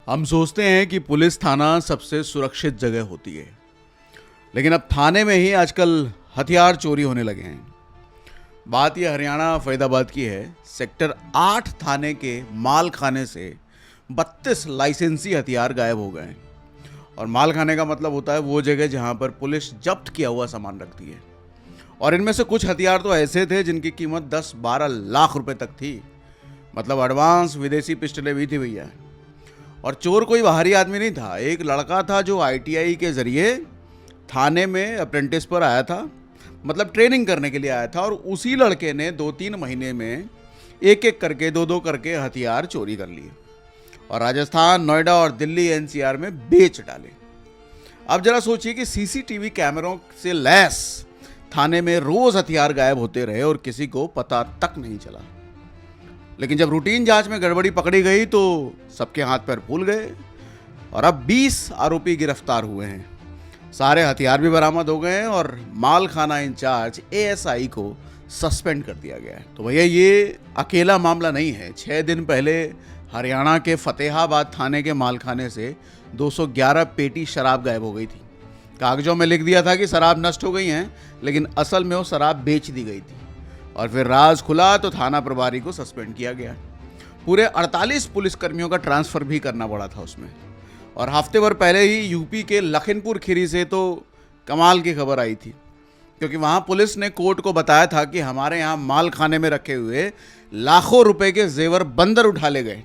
हम सोचते हैं कि पुलिस थाना सबसे सुरक्षित जगह होती है, लेकिन अब थाने में ही आजकल हथियार चोरी होने लगे हैं। बात यह हरियाणा फरीदाबाद की है। सेक्टर 8 थाने के माल खाने से 32 लाइसेंसी हथियार गायब हो गए हैं। और माल खाने का मतलब होता है वो जगह जहां पर पुलिस जब्त किया हुआ सामान रखती है। और इनमें से कुछ हथियार तो ऐसे थे जिनकी कीमत 10-12 लाख रुपए तक थी। मतलब एडवांस विदेशी पिस्टलें भी थी भैया। और चोर कोई बाहरी आदमी नहीं था, एक लड़का था जो आईटीआई के जरिए थाने में अप्रेंटिस पर आया था, मतलब ट्रेनिंग करने के लिए आया था। और उसी लड़के ने 2-3 महीने में एक एक करके 2-2 करके हथियार चोरी कर लिए और राजस्थान, नोएडा और दिल्ली एनसीआर में बेच डाले। अब जरा सोचिए कि सीसीटीवी कैमरों से लैस थाने में रोज हथियार गायब होते रहे और किसी को पता तक नहीं चला। लेकिन जब रूटीन जांच में गड़बड़ी पकड़ी गई तो सबके हाथ पैर फूल गए और अब 20 आरोपी गिरफ्तार हुए हैं। सारे हथियार भी बरामद हो गए हैं और माल खाना इंचार्ज एएसआई को सस्पेंड कर दिया गया है। तो भैया ये अकेला मामला नहीं है। 6 दिन पहले हरियाणा के फतेहाबाद थाने के मालखाने से 211 पेटी शराब गायब हो गई थी। कागजों में लिख दिया था कि शराब नष्ट हो गई हैं, लेकिन असल में वो शराब बेच दी गई थी। और फिर राज खुला तो थाना प्रभारी को सस्पेंड किया गया। पूरे 48 पुलिसकर्मियों का ट्रांसफर भी करना पड़ा था उसमें। और हफ्ते भर पहले ही यूपी के लखनपुर खीरी से तो कमाल की खबर आई थी, क्योंकि वहां पुलिस ने कोर्ट को बताया था कि हमारे यहाँ माल खाने में रखे हुए लाखों रुपए के जेवर बंदर उठा ले गए।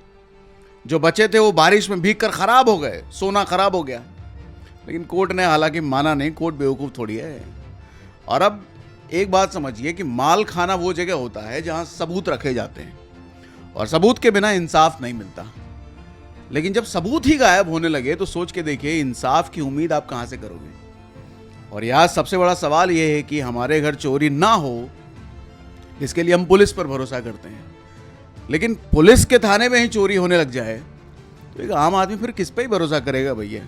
जो बचे थे वो बारिश में भीग कर खराब हो गए, सोना खराब हो गया। लेकिन कोर्ट ने हालांकि माना नहीं, कोर्ट बेवकूफ़ थोड़ी है। और अब एक बात समझिए कि माल खाना वो जगह होता है जहां सबूत रखे जाते हैं और सबूत के बिना इंसाफ नहीं मिलता। लेकिन जब सबूत ही गायब होने लगे तो सोच के देखिए इंसाफ की उम्मीद आप कहां से करोगे। और यहाँ सबसे बड़ा सवाल यह है कि हमारे घर चोरी ना हो, इसके लिए हम पुलिस पर भरोसा करते हैं, लेकिन पुलिस के थाने में ही चोरी होने लग जाए तो एक आम आदमी फिर किस पे ही भरोसा करेगा भैया।